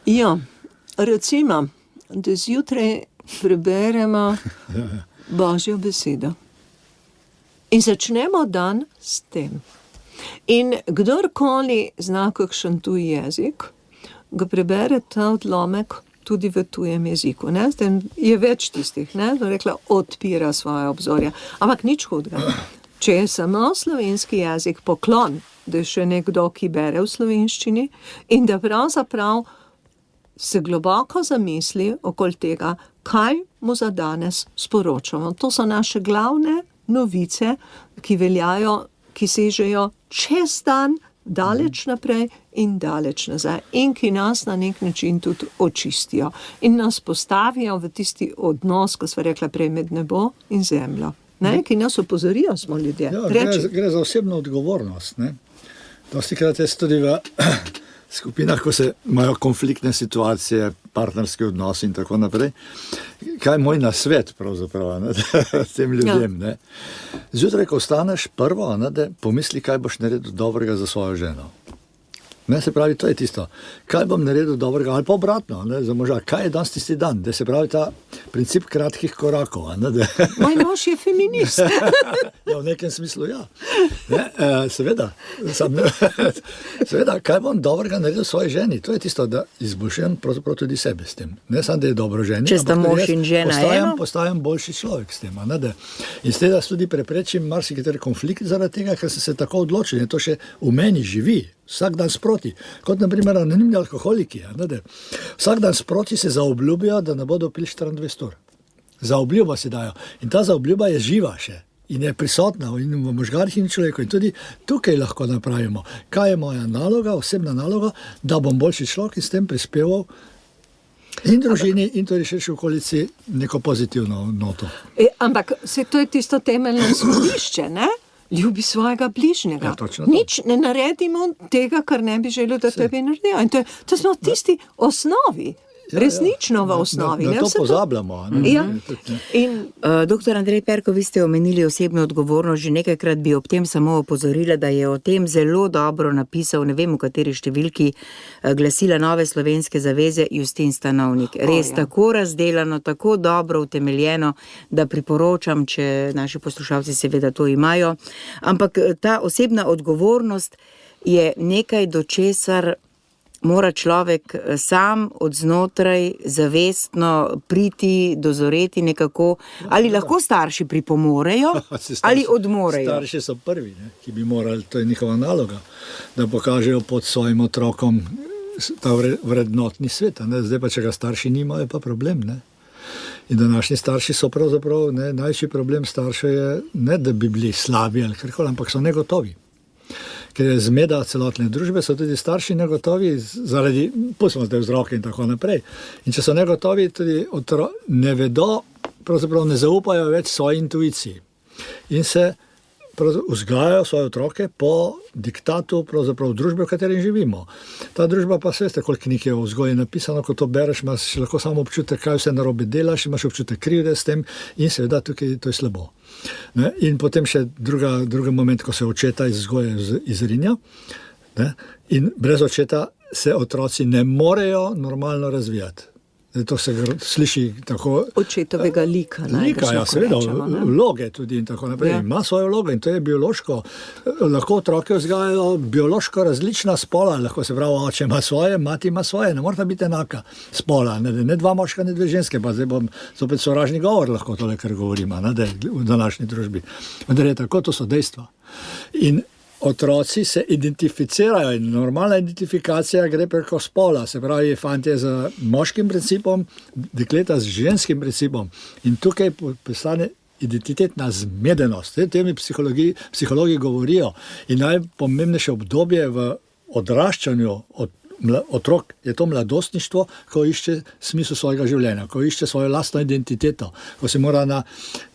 Ja, recimo, da zjutraj preberemo Božjo besedo in začnemo dan s tem. In kdorkoli zna kakšen tuj jezik, ga prebere ta odlomek tudi v tujem jeziku. Je več tistih, rekla, odpira svoje obzorja. Ampak nič hudega. Če je samo slovenski jezik poklon, da je še nekdo, ki bere v slovenščini in da pravzaprav se globoko zamisli okoli tega, kaj mu za danes sporočamo. To so naše glavne novice, ki veljajo, ki sežejo čez dan, daleč naprej in daleč nazaj in ki nas na nek način tudi očistijo in nas postavijo v tisti odnos, ko sva rekla prej, med nebo in zemljo. Ki nas opozorijo, smo ljudje. Ja, gre za osebno odgovornost. Dostikrat je tudi v skupinah, ko se imajo konfliktne situacije, partnerski odnosi in tako naprej. Kaj je moj nasvet pravzaprav tem ljudem? Zjutraj, ko vstaneš prvo, pomisli, kaj boš naredil dobrega za svojo ženo. Ne, se pravi, to je tisto, kaj bom naredil dobrega, ali pa obratno, ne, za moža, kaj je danes tisti dan, da se pravi ta princip kratkih korakov. Ne, da, Moj mož je feminist. ja, v nekem smislu, ja. Ne, seveda, seveda, kaj bom dobrega naredil svoji ženi, to je tisto, da izboljšujem pravzaprav tudi sebe s tem. Ne samo, da je dobro ženi, Če sta mož in žena eno? Postajam boljši človek s tem. Ne, da, in s tega tudi preprečim marsikateri konflikt zaradi tega, ker sem se tako odločil in to še v meni živi. Vsak dan sproti, kot naprimer anonimni alkoholiki. Vsak dan sproti se zaobljubijo, da ne bodo pili 24 ur. Zaobljubo si dajo. In ta zaobljuba je živa še. In je prisotna in v možganih in v človeku. In tudi tukaj lahko napravimo. Kaj je moja naloga, osebna naloga, da bom boljši človek in s tem prispeval in družini in tudi širši okolici neko pozitivno noto. Ampak to je tisto temeljno izhodišče, ne? Ljubi svojega bližnjega. Ja, točno to. Nič ne naredimo tega, kar ne bi želel, da tebi naredijo. In to smo v tisti osnovi. Resnično v osnovi. Da to pozabljamo. Ja. Doktor Andrej Perko, vi ste omenili osebno odgovornost, že nekajkrat bi ob tem samo opozorila, da je o tem zelo dobro napisal, ne vem v kateri številki, glasila Nove slovenske zaveze Justin Stanovnik. Res tako razdelano, tako dobro utemeljeno, da priporočam, če naši poslušalci seveda to imajo. Ampak ta osebna odgovornost je nekaj, do česar mora človek sam od znotraj zavestno priti, dozoreti nekako, ali lahko starši pripomorejo, ali odmorejo. Starši so prvi, ne, ki bi morali, to je njihova naloga, da pokažejo pod svojim otrokom ta vrednotni svet. Ne. Zdaj pa, če ga starši nimajo, je pa problem. Ne. In današnji starši so pravzaprav, največji problem staršev je ne, da bi bili slabi ali karkoli, ampak so negotovi. Ker je zmeda celotne družbe, so tudi starši negotovi zaradi, pustimo zdaj vzroke in tako naprej. In če so negotovi, tudi ne vedo, pravzaprav ne zaupajo več svoji intuiciji. In se vzgajajo svoje otroke po diktatu pravzaprav družbe, v kateri živimo. Ta družba pa veste, koliko knjig je o vzgoji napisano, ko to bereš, imaš lahko samo občutek, kaj vse narobe delaš, imaš občutek krivde s tem in seveda tukaj to je slabo. Ne? In potem še drugi moment, ko se očeta iz vzgoje izrinja, ne? In brez očeta se otroci ne morejo normalno razvijati. To se sliši tako... Očetovega lika. Lika, ja, seveda, vloge tudi in tako naprej. Ja. Ima svojo vlogo in to je biološko. Lahko otroke vzgajajo biološko različna spola, lahko se pravi, oče ima svoje, mati ima svoje, ne morata biti enaka spola. Ne dva moška, ne dve ženske, pa zdaj bom zopet sovražni govor lahko tole, kar govorimo, v današnji družbi. Vendar je tako, to so dejstva. In otroci se identificirajo in normalna identifikacija gre preko spola, se pravi fantje z moškim principom, dekleta z ženskim principom in tukaj postane identitetna zmedenost. O tem psihologi govorijo in najpomembnejše obdobje v odraščanju otrok je to mladostništvo, ko išče smisel svojega življenja, ko išče svojo lastno identiteto, ko se mora na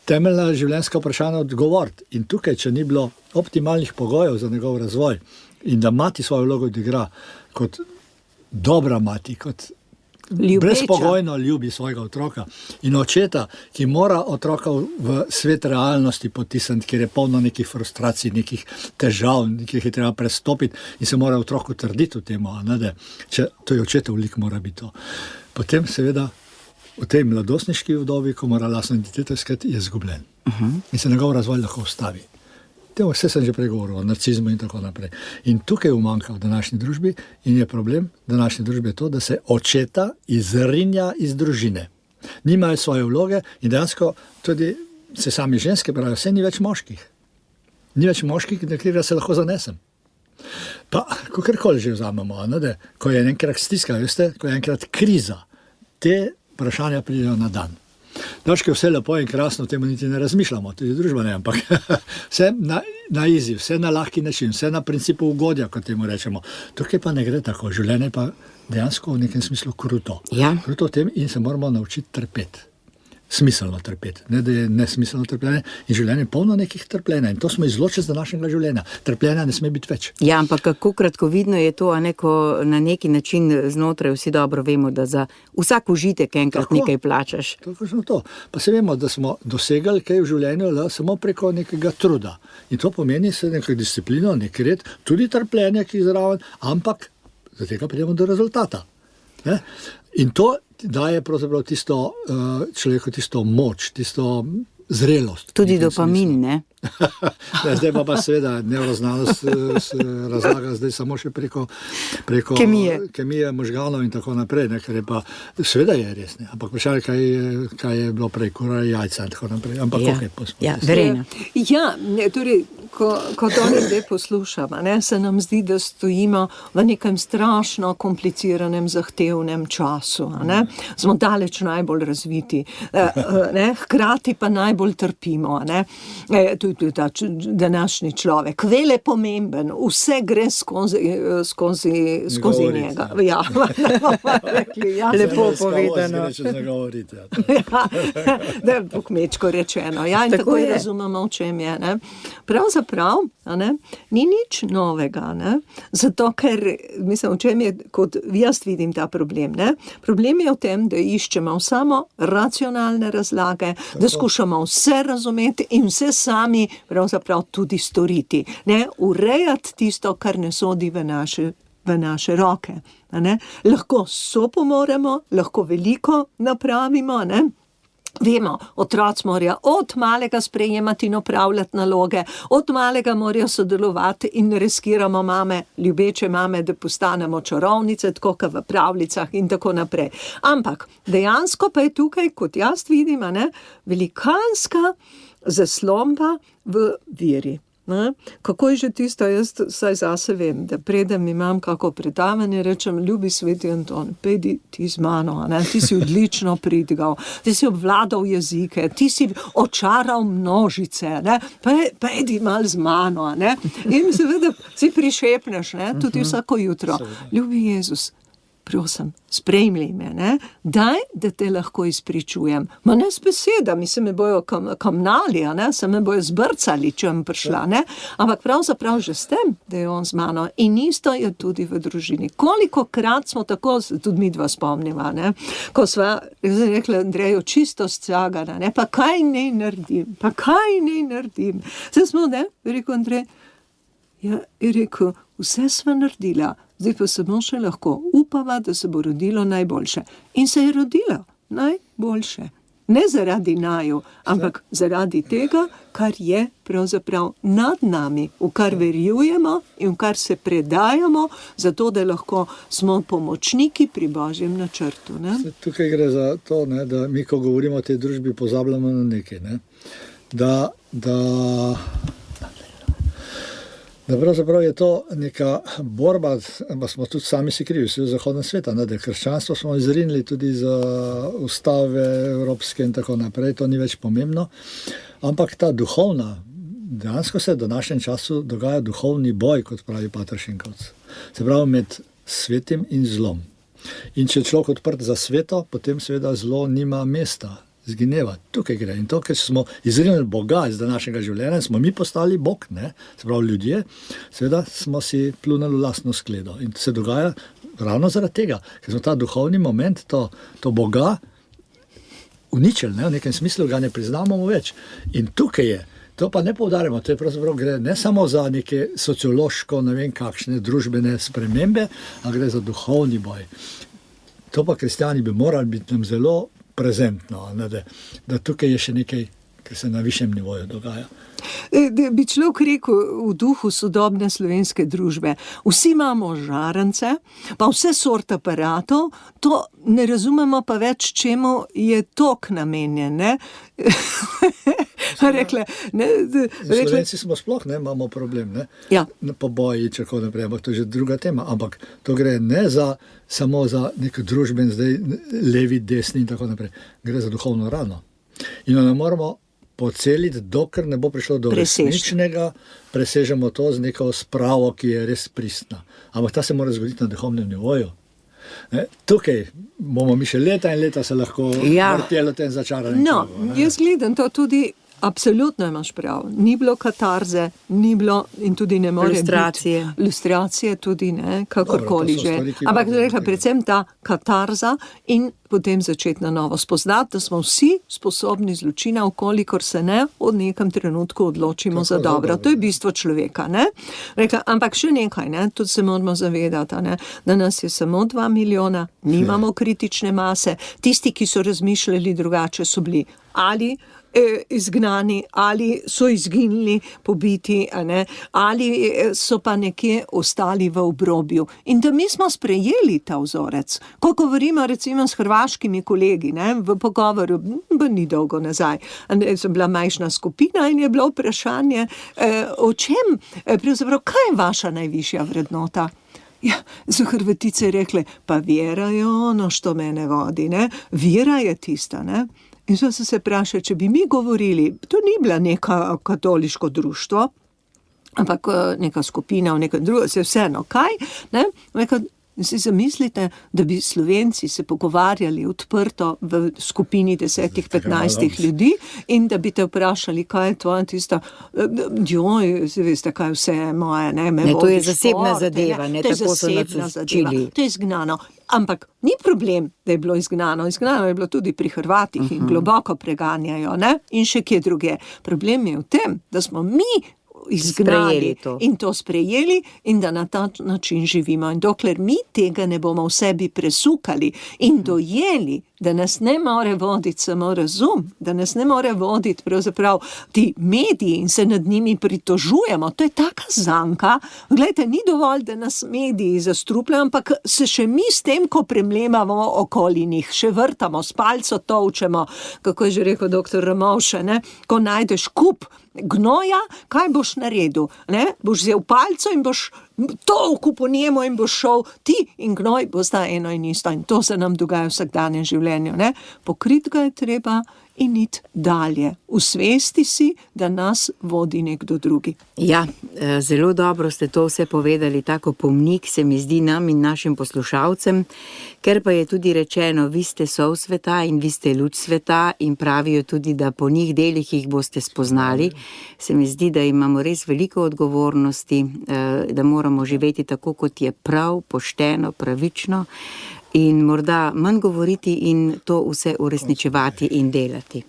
temeljna življenjska vprašanja odgovoriti. In tukaj, če ni bilo optimalnih pogojev za njegov razvoj in da mati svojo vlogo odigra kot dobra mati, kot brezpogojno ljubi svojega otroka in očeta, ki mora otroka v svet realnosti potisniti, kjer je polno nekih frustracij, nekih težav, ki jih je treba prestopiti in se mora otroku trditi v tem, če to je očetov lik, mora biti to. Potem seveda v tej mladostniški vdobi, ko mora lastno identiteto iskati, je izgubljen. In se njegov razvoj lahko ustavi. Vse sem že pregovoril o narcizmu in tako naprej. In tukaj umanjka v današnji družbi in je problem današnje družbe to, da se očeta izrinja iz družine. Nimajo svoje vloge in dejansko tudi se sami ženske pravijo, vse ni več moških. Ni več moških, na katerega se lahko zanesem. Pa, kakorkoli že vzamemo, ko je enkrat stiska, veste, ko je enkrat kriza, te vprašanja pridejo na dan. Dačke vse lepo in krasno, temu niti ne razmišljamo, tudi družba ne, ampak vse na izziv, vse na lahki način, vse na principu ugodja, kot temu rečemo. Tukaj pa ne gre tako, življenje pa dejansko v nekem smislu kruto. Ja. Kruto v tem in se moramo naučiti trpeti. Smiselno trpeti, ne da je nesmiselno trpljenje in življenje je polno nekih trpljenja in to smo izločili z današnjega življenja. Trpljenja ne sme biti več. Ja, ampak kako kratkovidno je to, ko na neki način znotraj vsi dobro vemo, da za vsak užitek enkrat nekaj plačaš. Tako to. Pa se vemo, da smo dosegali kaj v življenju samo preko nekega truda. In to pomeni se nekaj disciplino, nek red, tudi trpljenje, ki je zraven, ampak Zaradi tega pridemo do rezultata. Ne? In to daje pravzaprav človeku tisto moč, tisto zrelost. Tudi dopamin, ne? Zdaj pa seveda nevroznanost razlaga zdaj samo še preko kemije možganov in tako naprej, ne, ker je pa, seveda je res, ne, ampak vprašanje, kaj je bilo prej, kura jajca in tako naprej, ampak Verena. Ja, torej, ko to ljudje poslušamo, ne, se nam zdi, da stojimo v nekem strašno kompliciranem, zahtevnem času, ne, smo daleč najbolj razviti, ne, hkrati pa najbolj trpimo, ne, tudi ta današnji človek, vele pomemben, vse gre skozi njega. Ja, lepo povedano. Da je po kmečko rečeno. Ja, in tako razumemo, v čem je. Ne? Pravzaprav ni nič novega, ne? Zato ker, mislim, v čem je, kot jaz vidim ta problem. Ne? Problem je v tem, da iščemo samo racionalne razlage, da skušamo vse razumeti in vse sami pravzaprav tudi storiti. Ne? Urejati tisto, kar ne sodi v naše roke. Ne? Lahko sopomoremo, lahko veliko napravimo, ne? Vemo, otroci morajo od malega sprejemati in opravljati naloge, od malega morajo sodelovati in riskiramo ljubeče mame, da postanemo čarovnice, tako kot v pravljicah in tako naprej. Ampak dejansko pa je tukaj, kot jaz vidim, velikanska zaslomba v veri. Ne? Kako je že tisto, jaz saj zase vem, da predem imam kako predavanje, rečem, ljubi sveti Anton, pejdi ti z mano, ne? Ti si odlično pridigal, ti si obvladal jezike, ti si očaral množice, ne? Pejdi mal z mano, ne? In seveda si prišepneš, ne? Tudi vsako jutro, ljubi Jezus, prosim, sprejmi me, ne? Daj, da te lahko izpričujem. Ma ne s besedami, se me bojo kamnali, ne? Se me bojo zbrcali, če bom prišla, ne? Ampak pravzaprav že s tem, da je on z mano. In isto je tudi v družini. Kolikokrat smo tako, tudi mi dva spomniva, ne? Ko sva, rekla Andreju, čisto scagana, ne? Pa kaj naj naredim? Zdaj smo, ne? Rekel Andrej, ja, je rekel, vse sva naredila, zdaj pa samo še lahko upava, da se bo rodilo najboljše. In se je rodilo najboljše. Ne zaradi naju, ampak zaradi tega, kar je pravzaprav nad nami, v kar verjujemo in v kar se predajamo, zato da lahko smo pomočniki pri Božjem načrtu. Ne? Tukaj gre za to, ne, da mi, ko govorimo o tej družbi, pozabljamo na nekaj. Ne? Da pravzaprav je to neka borba, pa smo tudi sami si krivi, vsi v zahodnem sveta, da krščanstvo smo izrinili tudi za ustave evropske in tako naprej, to ni več pomembno, ampak ta duhovna, dejansko se v današnjem času dogaja duhovni boj, kot pravi pater Šinkovec, se pravi med svetim in zlom. In če je človek odprt za sveto, potem seveda zlo nima mesta. Zgineva. Tukaj gre. In to, ker smo izrinili Boga iz današnjega življenja, smo mi postali Bog, ne? Se pravi ljudje, seveda smo si pljunili v lastno skledo. In to se dogaja ravno zaradi tega, ker smo ta duhovni moment, to Boga uničili, ne? V nekem smislu ga ne priznamo več. In tukaj je, to pa ne poudarjamo, to je pravzaprav gre ne samo za neke sociološko, ne vem kakšne družbene spremembe, a gre za duhovni boj. To pa kristjani bi morali biti nam zelo prezentno, da tukaj je še nekaj, kar se na višjem nivoju dogaja. Bi človek rekel v duhu sodobne slovenske družbe, vsi imamo žarence, pa vse sort aparatov, to ne razumemo pa več, čemu je tok namenjen, ne? Rekle, Slovenci smo sploh, ne, imamo problem, ne? Ja. Po boji, čako naprej, ampak to je že druga tema, ampak to gre ne samo za nek družben, zdaj levi, desni in tako naprej, gre za duhovno rano. In ne moramo poceliti, dokler ne bo prišlo do resničnega, presežemo to z neko spravo, ki je res pristna. Ampak ta se mora zgoditi na duhovnem nivoju. Ne? Tukaj bomo mi še leta in leta se lahko vrteli v tem začaranem krogu. Jaz gledam to tudi Absolutno imaš prav. Ni bilo katarze, ni bilo in tudi ne more Lustracije. biti. Lustracije tudi ne, kakorkoli Dobro, to so že. stvari, ki Ampak imajo rekla, tega. predvsem ta katarza in potem začeti na novo spoznati, da smo vsi sposobni zločina, ukolikor se ne v nekem trenutku odločimo za dobro. To je bistvo človeka. Ne? Rekla, ampak še nekaj, ne? Tudi se moramo zavedati, ne? Da nas je samo 2 milijona, nimamo kritične mase. Tisti, ki so razmišljali drugače, so bili ali izgnani, ali so izginili, pobiti, a ne, ali so pa nekje ostali v obrobju. In da mi smo sprejeli ta vzorec. Ko govorimo recimo s hrvaškimi kolegi, ne, v pogovoru, ni dolgo nazaj, sem bila majhna skupina in je bilo vprašanje, o čem, pravzaprav, kaj je vaša najvišja vrednota? Ja, so Hrvatice rekle, pa vjera je ono, što mene vodi, ne, vjera je tista, ne. In so se vprašali, če bi mi govorili, to ni bila neka katoliško društvo, ampak neka skupina v nekem drugem, se vseeno kaj, ne, si zamislite, da bi Slovenci se pogovarjali odprto v skupini 10-15 ljudi in da bi te vprašali, kaj je tvoja tista, joj, veste, kaj vse je moje, ne, me to je vodi zasebna šport, zadeva, ne, to je tako so nas zasebna zadeva, učili. to je izgnano. Ampak ni problem, da je bilo izgnano. Izgnano je bilo tudi pri Hrvatih in globoko preganjajo, ne, in še kje druge. Problem je v tem, da smo mi izgnali in to sprejeli in da na ta način živimo. In dokler mi tega ne bomo v sebi presukali in dojeli, da nas ne more voditi samo razum, da nas ne more voditi pravzaprav ti mediji in se nad njimi pritožujemo. To je taka zanka. Glejte, ni dovolj, da nas mediji zastrupljajo, ampak se še mi s tem, ko premlemamo okoli njih, še vrtamo, s palco tolčemo, kako je že rekel doktor Ramovše, ne? Ko najdeš kup gnoja, kaj boš naredil? Ne? Boš vzel palco in boš tolku po njemu in boš šel ti in gnoj bo sta eno in isto. In to se nam dogaja v vsakdanjem življenju. Ne? Pokrit ga je treba in iti dalje. Usvesti si, da nas vodi nekdo drugi. Ja, zelo dobro ste to vse povedali, tako pomnik se mi zdi nam in našim poslušalcem, ker pa je tudi rečeno, vi ste sol sveta in vi ste luč sveta in pravijo tudi, da po njih delih jih boste spoznali. Se mi zdi, da imamo res veliko odgovornosti, da moramo živeti tako, kot je prav, pošteno, pravično in morda manj govoriti in to vse uresničevati in delati.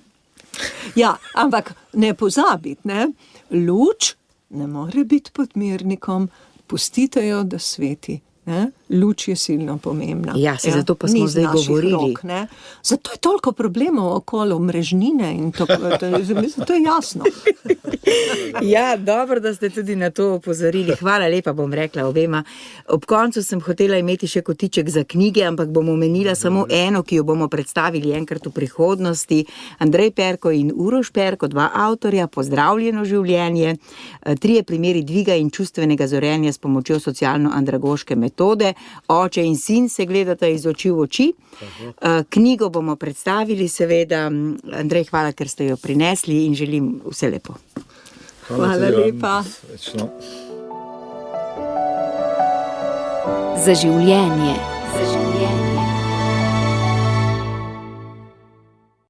Ja, ampak ne pozabiti, ne? Luč ne more biti pod mirnikom, pustite jo, da sveti. Ne? Luč je silno pomembna. Ja, zato pa smo zdaj govorili. Rok, ne? Zato je toliko problemov okolo mrežnine in to je jasno. Ja, dobro, da ste tudi na to opozorili. Hvala lepa, bom rekla obema. Ob koncu sem hotela imeti še kotiček za knjige, ampak bom omenila samo eno, ki jo bomo predstavili enkrat v prihodnosti. Andrej Perko in Uroš Perko, 2 avtorja, Pozdravljeno življenje, 3 primeri dviga in čustvenega zorenja s pomočjo socialno-andragoške metode. Oče in sin se gledata iz oči v oči. Knjigo bomo predstavili, seveda. Andrej, hvala, ker ste jo prinesli in želim vse lepo. Hvala lepa. Za življenje. Za življenje.